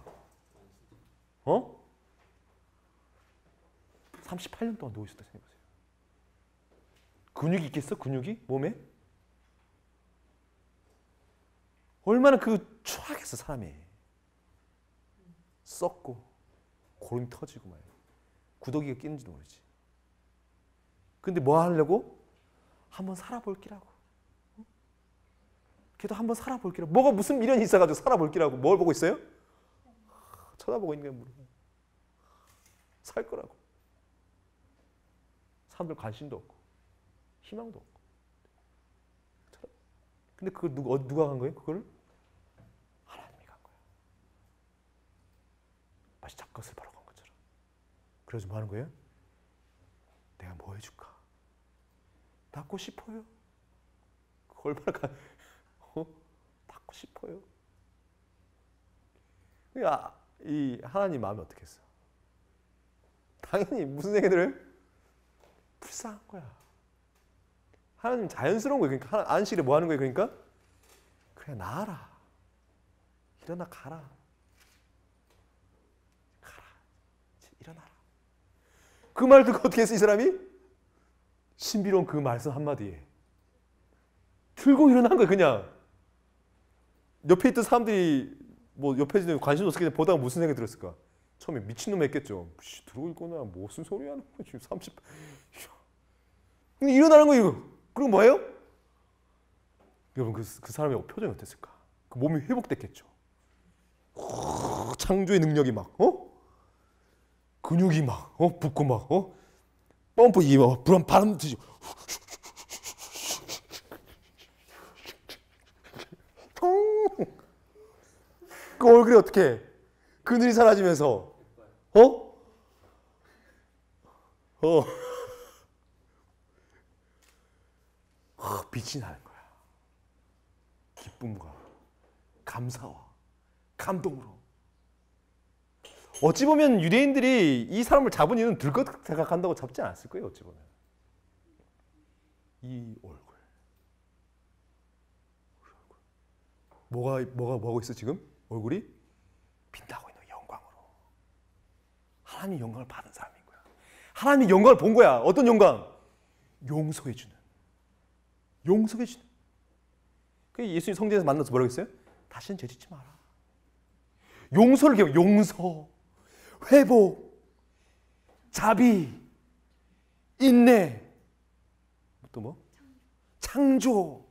38년 동안 누워 있었다 생각하세요. 근육이 있겠어? 근육이 몸에? 얼마나 추하겠어 사람이. 썩고 고름이 터지고 말이야. 구더기가 끼는지도 모르지. 근데 뭐 하려고? 한번 살아볼기라고. 걔도 한번 살아볼기라고. 뭐가 무슨 미련이 있어가지고 살아볼기라고. 뭘 보고 있어요? 쳐다보고 있는 게 뭐야. 살 거라고. 사람들 관심도 없고 희망도 없고. 근데 그걸 누가 간 거예요? 그걸? 하나님이 간 거야. 마치 잡것을 바로 간 것처럼. 그래서 뭐 하는 거예요? 내가 뭐 해줄까? 낳고 싶어요. 얼마나 낳고 싶어요. 이 하나님 마음이 어떻겠어? 당연히 무슨 생각이 들어요? 불쌍한 거야. 하나님 자연스러운 거예요. 그러니까 안식일에 뭐 하는 거예요? 그러니까 그래 나아라. 일어나 가라. 일어나라. 그 말 듣고 어떻게 했어 이 사람이? 신비로운 그 말씀 한마디에 들고 일어난 거야 그냥. 옆에 있던 사람들이 뭐 옆에 있는 관심 없었기 때문에 보다가 무슨 생각이 들었을까? 처음에 미친놈 했겠죠. 들고 있거나 무슨 소리 하는 거야 지금 30. 근데 일어나는 거예요. 그리고 뭐예요? 여러분 그 사람의 표정이 어땠을까? 그 몸이 회복됐겠죠. 창조의 능력이 막 근육이 막 붓고 막 펌프 이 막 불안 바람 드지. 그 얼굴이 어떻게 그늘이 사라지면서 빛이 나는 거야. 기쁨과 감사와 감동으로. 어찌 보면 유대인들이 이 사람을 잡은 이유는 들것 생각한다고 잡지 않았을 거예요. 어찌 보면 이 얼굴. 뭐가 하고 있어 지금? 얼굴이 빛나고 있는 영광으로. 하나님의 영광을 받은 사람인 거야. 하나님의 영광을 본 거야. 어떤 영광? 용서해주는. 용서해주는. 그 예수님 성전에서 만나서 뭐라고 했어요? 다시는 죄짓지 마라. 용서를 기억. 용서, 회복, 자비, 인내, 또 뭐? 창조.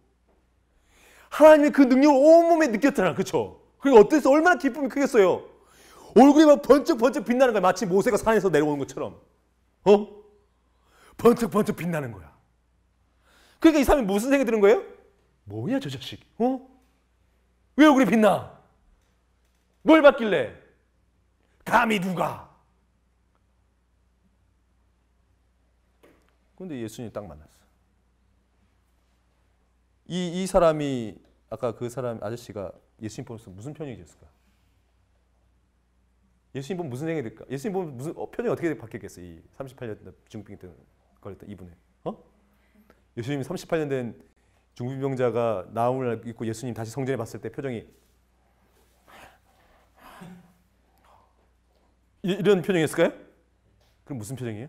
하나님의 그 능력을 온몸에 느꼈잖아. 그렇죠? 그리고 어땠어? 얼마나 기쁨이 크겠어요. 얼굴이 막 번쩍번쩍 빛나는 거야. 마치 모세가 산에서 내려오는 것처럼. 번쩍번쩍 빛나는 거야. 그러니까 이 사람이 무슨 생각이 드는 거예요? 뭐야 저 자식? 왜 얼굴이 빛나? 뭘 받길래? 감히 누가? 그런데 예수님이 딱 만났어. 이 사람이 아까 그 사람 아저씨가 예수님 보면서 무슨 표정이 지었을까? 예수님 보면 무슨 생각이 들까? 예수님 보면 무슨 표정이 어떻게 바뀌었겠어? 이 38년 중풍병 때문에 걸렸던 이분의. 예수님이 38년 된 중풍병자가 나음을 입고 예수님 다시 성전에 봤을 때 표정이 이런 표정이었을까요? 그럼 무슨 표정이에요?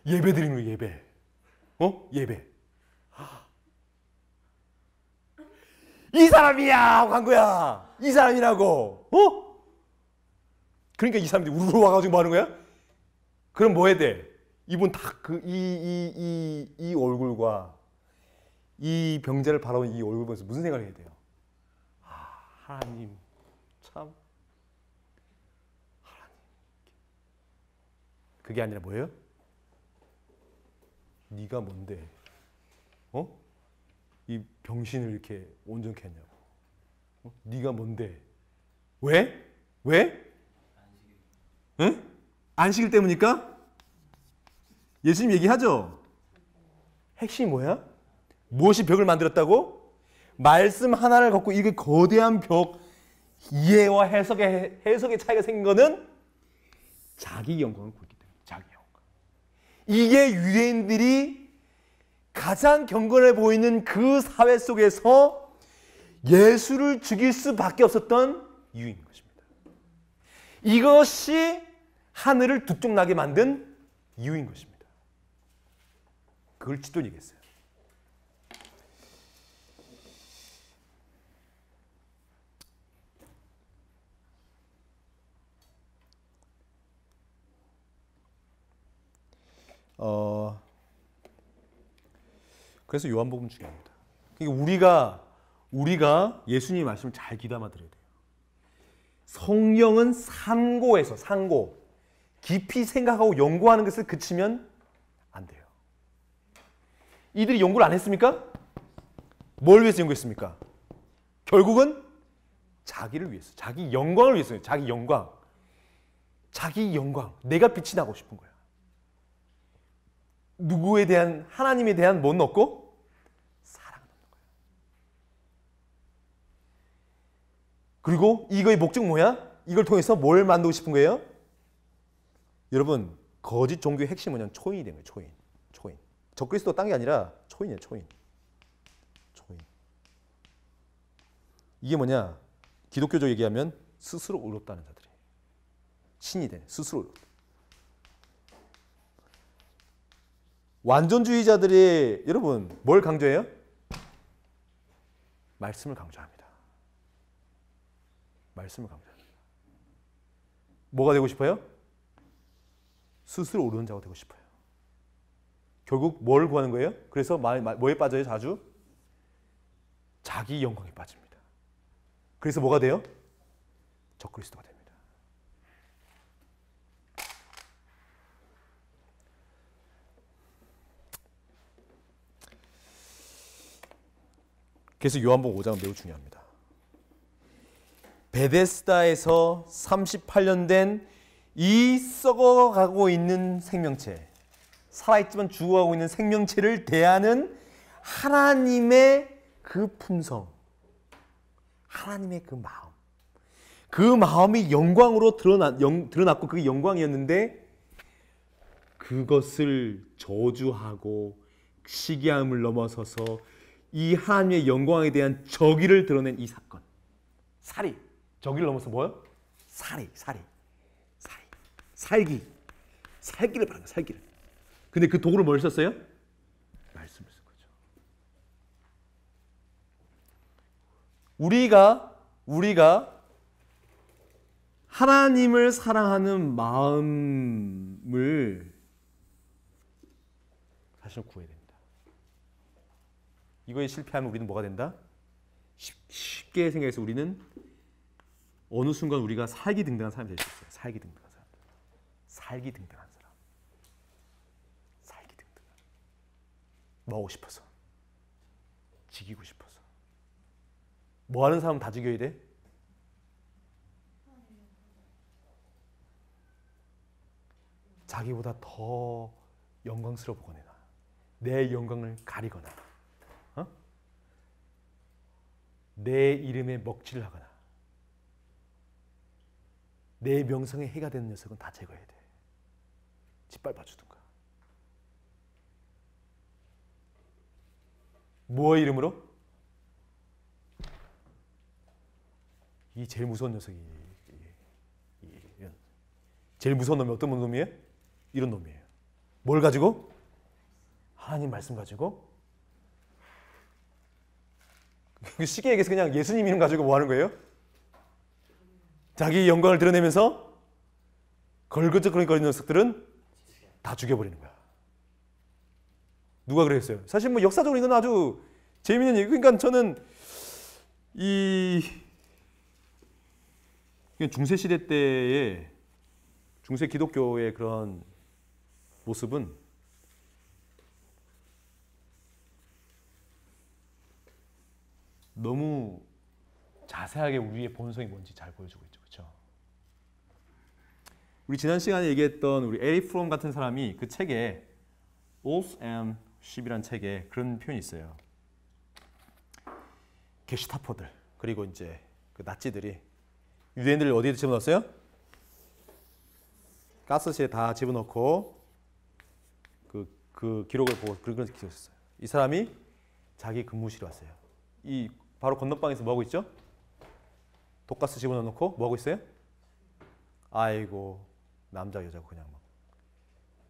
예배 드리는 거예요, 예배. 예배. 이 사람이야! 하고 간 거야. 이 사람이라고. 그러니까 이 사람들이 우르르 와가지고 뭐 하는 거야? 그럼 뭐 해야 돼? 이분 다 이 얼굴과 이 병자를 바라본 이 얼굴 보면서 무슨 생각을 해야 돼요? 하나님 참. 하나님. 그게 아니라 뭐예요? 네가 뭔데? 이 병신을 이렇게 온전케 했냐고. 네가 뭔데? 왜? 왜? 응? 안식일 때문이니까? 예수님 얘기하죠. 핵심이 뭐야? 무엇이 벽을 만들었다고? 말씀 하나를 갖고 이게 거대한 벽 이해와 해석의 차이가 생긴 거는 자기 영광을 굴기 때문에. 자기 영광. 이게 유대인들이 가장 경건해 보이는 그 사회 속에서 예수를 죽일 수밖에 없었던 이유인 것입니다. 이것이 하늘을 두 쪽 나게 만든 이유인 것입니다. 그걸 지도 얘기했어요. 그래서 요한복음 중요합니다. 그러니까 우리가 예수님의 말씀을 잘 귀담아 들어야 돼요. 성경은 상고 깊이 생각하고 연구하는 것을 그치면 안 돼요. 이들이 연구를 안 했습니까? 뭘 위해서 연구했습니까? 결국은 자기를 위해서, 자기 영광을 위해서요. 자기 영광. 내가 빛이 나고 싶은 거야. 누구에 대한, 하나님에 대한 못 넣고 사랑을 넣는 거야. 그리고 이거의 목적 뭐야? 이걸 통해서 뭘 만들고 싶은 거예요? 여러분, 거짓 종교의 핵심은 뭐냐면 초인이 된 거예요. 초인. 적그리스도가 딴 게 아니라 초인이에요. 초인. 이게 뭐냐? 기독교적 얘기하면 스스로 의롭다는 자들이. 신이 돼. 스스로 의롭다. 완전주의자들이 여러분 뭘 강조해요? 말씀을 강조합니다. 뭐가 되고 싶어요? 스스로 오르는 자가 되고 싶어요. 결국 뭘 구하는 거예요? 그래서 뭐에 빠져요? 자주? 자기 영광에 빠집니다. 그래서 뭐가 돼요? 적그리스도가 됩니다. 그래서 요한복음 5장은 매우 중요합니다. 베데스다에서 38년 된 이 썩어가고 있는 생명체, 살아있지만 죽어가고 있는 생명체를 대하는 하나님의 그 품성, 하나님의 그 마음이 영광으로 드러났고 그게 영광이었는데 그것을 저주하고 시기함을 넘어서서 이 하나님의 영광에 대한 저기를 드러낸 이 사건. 살이. 저기를 넘어서 뭐요? 살기를 바라는 거예요. 살기를. 근데 그 도구를 뭘 썼어요? 말씀을 쓴 거죠. 우리가 하나님을 사랑하는 마음을 사실 구해야 됩니다. 이거에 실패하면 우리는 뭐가 된다? 쉽게 생각해서 우리는 어느 순간 우리가 살기등등한 사람이 될 수 있어요. 살기등등한 사람. 뭐 하고 싶어서. 지키고 싶어서. 뭐 하는 사람 다 죽여야 돼? 자기보다 더 영광스러워 보거나 내 영광을 가리거나 내 이름에 먹칠을 하거나 내 명성에 해가 되는 녀석은 다 제거해야 돼. 짓밟아 주든가. 뭐의 이름으로? 이게 제일 무서운 녀석이. 제일 무서운 놈이 어떤 놈이에요? 이런 놈이에요. 뭘 가지고? 하나님 말씀 가지고. 쉽게 얘기해서 그냥 예수님 이름 가지고 뭐 하는 거예요? 자기 영광을 드러내면서 걸거적거리는 녀석들은 다 죽여버리는 거야. 누가 그랬어요? 사실 뭐 역사적으로 이건 아주 재미있는 얘기. 그러니까 저는 이 중세 시대 때의 중세 기독교의 그런 모습은 너무 자세하게 우리의 본성이 뭔지 잘 보여주고 있죠. 그렇죠? 우리 지난 시간에 얘기했던 우리 에릭 프롬 같은 사람이 그 책에 Wolf and Sheep이라는 책에 그런 표현이 있어요. 게슈타포들 그리고 이제 그 나치들이 유대인들을 어디에 집어넣었어요? 가스실에 다 집어넣고 그 기록을 보고 그런 걸 기록했어요. 이 사람이 자기 근무실에 왔어요. 이 바로 건너방에서 뭐 하고 있죠? 독가스 집어넣고 뭐 하고 있어요? 아이고 남자 여자고 그냥 막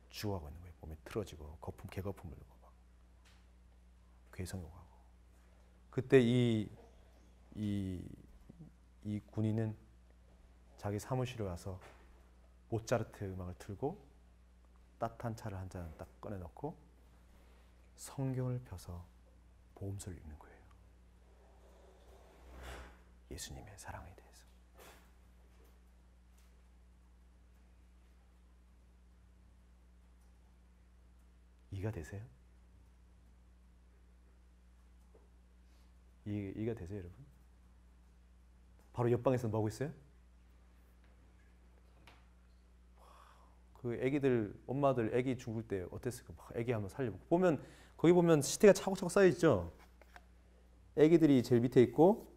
죽어가고 있는 거예요. 몸이 틀어지고 거품 개거품 물고 막 괴성하고 하고. 그때 이 군인은 자기 사무실에 와서 모차르트 음악을 틀고 따뜻한 차를 한 잔 딱 꺼내놓고 성경을 펴서 보험서를 읽는 거예요. 예수님의 사랑에 대해서. 이해가 되세요? 이해가 되세요, 여러분? 바로 옆방에서 뭐 하고 있어요? 그 애기들 엄마들 애기 죽을 때 어땠을까? 막 애기 한번 살려보고 보면 거기 보면 시체가 차곡차곡 쌓여 있죠. 애기들이 제일 밑에 있고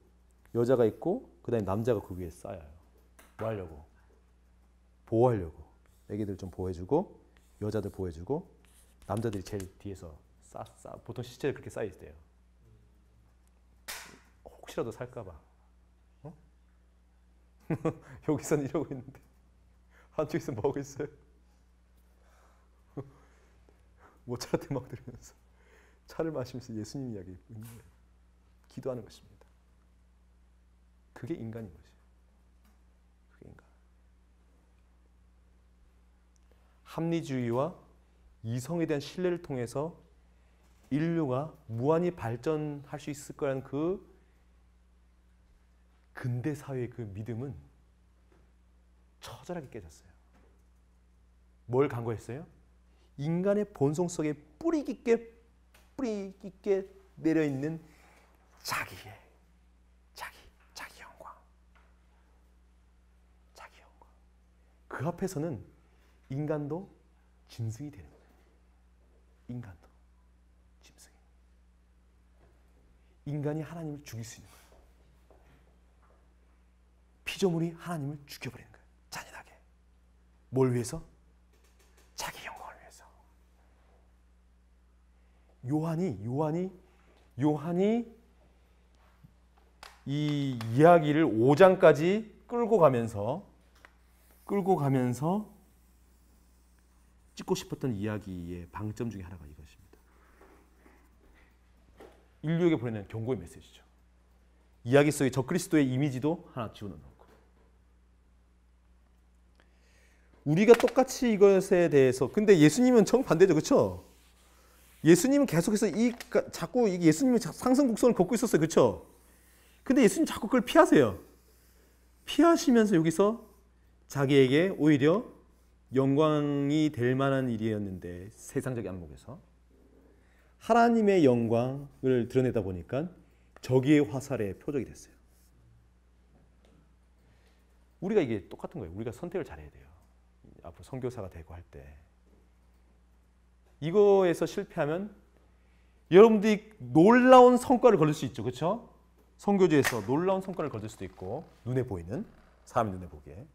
여자가 있고 그다음에 남자가 그 위에 쌓여요. 뭐 하려고? 보호하려고. 애기들 좀 보호해주고 여자들 보호해주고 남자들이 제일 뒤에서 보통 시체를 그렇게 쌓여 있대요. 혹시라도 살까봐. 어? 여기선 이러고 있는데 한쪽에서 뭐 하고 있어요? 모차르트 음악 들으면서 차를 마시면서 예수님 이야기 있는 거예요. 기도하는 것입니다. 그게 인간인 거지. 그게 인간. 합리주의와 이성에 대한 신뢰를 통해서 인류가 무한히 발전할 수 있을 거라는 그 근대 사회의 그 믿음은 처절하게 깨졌어요. 뭘 간과했어요? 인간의 본성 속에 뿌리 깊게 내려 있는 자기 영광. 그 앞에서는 인간도 짐승이 되는 거예요. 인간도 짐승이. 인간이 하나님을 죽일 수 있는 거예요. 피조물이 하나님을 죽여버리는 거예요. 잔인하게. 뭘 위해서? 자기 영광을 위해서. 요한이 이 이야기를 5장까지 끌고 가면서 찍고 싶었던 이야기의 방점 중에 하나가 이것입니다. 인류에게 보내는 경고의 메시지죠. 이야기 속에 적그리스도의 이미지도 하나 집어넣고 우리가 똑같이 이것에 대해서 근데 예수님은 정반대죠. 그렇죠? 예수님은 계속해서 자꾸 예수님은 상승 곡선을 걷고 있었어요. 그렇죠? 근데 예수님 자꾸 그걸 피하세요. 피하시면서 여기서 자기에게 오히려 영광이 될 만한 일이었는데 세상적인 안목에서 하나님의 영광을 드러내다 보니까 저기의 화살의 표적이 됐어요. 우리가 이게 똑같은 거예요. 우리가 선택을 잘해야 돼요. 앞으로 선교사가 되고 할 때 이거에서 실패하면 여러분들이 놀라운 성과를 거둘 수 있죠. 그렇죠? 선교지에서 놀라운 성과를 거둘 수도 있고 눈에 보이는 사람이 눈에 보기에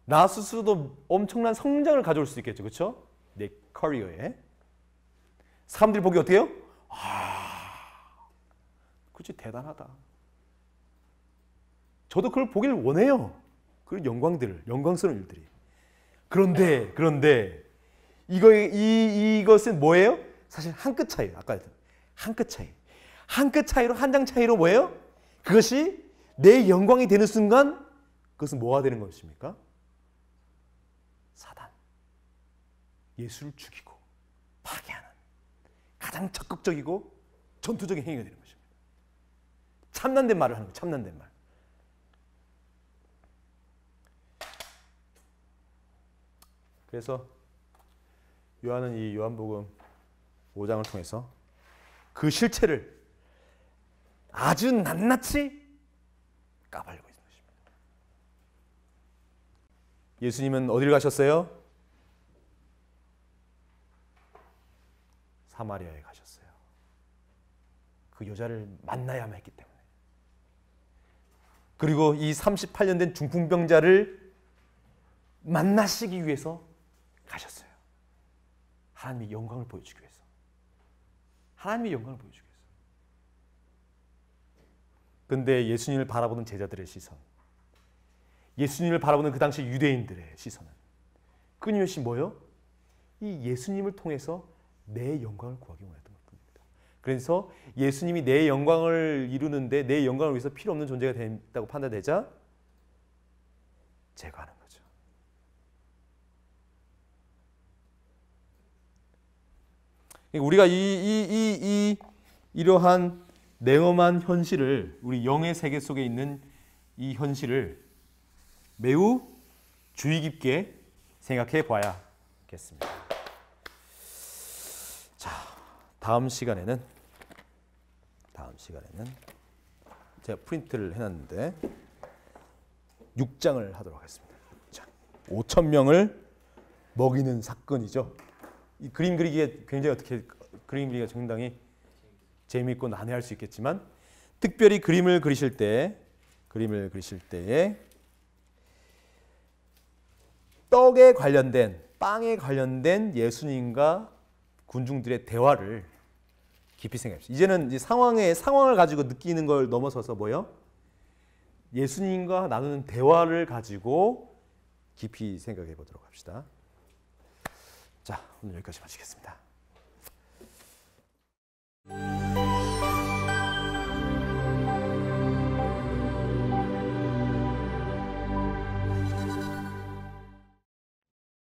나 스스로도 엄청난 성장을 가져올 수 있겠죠. 그렇죠? 내 커리어에 사람들이 보기 어때요? 그치 대단하다. 저도 그걸 보길 원해요. 그런 영광스러운 일들이. 그런데 이것은 뭐예요? 사실 한 끗 차이예요. 아까 했던 한 끗 차이. 한 끗 차이로 한 장 차이로 뭐예요? 그것이 내 영광이 되는 순간 그것은 뭐가 되는 것입니까? 사단. 예수를 죽이고 파괴하는 가장 적극적이고 전투적인 행위가 되는 것입니다. 참난된 말을 하는 거예요. 참난된 말. 그래서 요한은 이 요한복음 5장을 통해서 그 실체를 아주 낱낱이 까발리고 있는 것입니다. 예수님은 어디를 가셨어요? 사마리아에 가셨어요. 그 여자를 만나야만 했기 때문에. 그리고 이 38년 된 중풍병자를 만나시기 위해서 가셨어요. 하나님의 영광을 보여주기 위해서. 하나님의 영광을 보여주기 위해서. 근데 예수님을 바라보는 제자들의 시선, 예수님을 바라보는 그 당시 유대인들의 시선은 끊임없이 뭐요? 이 예수님을 통해서 내 영광을 구하기 원했던 것입니다. 그래서 예수님이 내 영광을 이루는데 내 영광을 위해서 필요 없는 존재가 된다고 판단되자 제거하는 거죠. 우리가 이러한 냉엄한 현실을, 우리 영의 세계 속에 있는 이 현실을 매우 주의 깊게 생각해 봐야겠습니다. 자, 다음 시간에는 제가 프린트를 해놨는데 6장을 하도록 하겠습니다. 6장. 5,000명을 먹이는 사건이죠. 이 그림 그리기에 굉장히 어떻게 그림 그리기가 상당히 재미있고 난해할 수 있겠지만 특별히 그림을 그리실 때에 떡에 관련된, 빵에 관련된 예수님과 군중들의 대화를 깊이 생각합시다. 이제는 이제 상황을 가지고 느끼는 걸 넘어서서 뭐요? 예수님과 나누는 대화를 가지고 깊이 생각해 보도록 합시다. 자, 오늘 여기까지 마치겠습니다.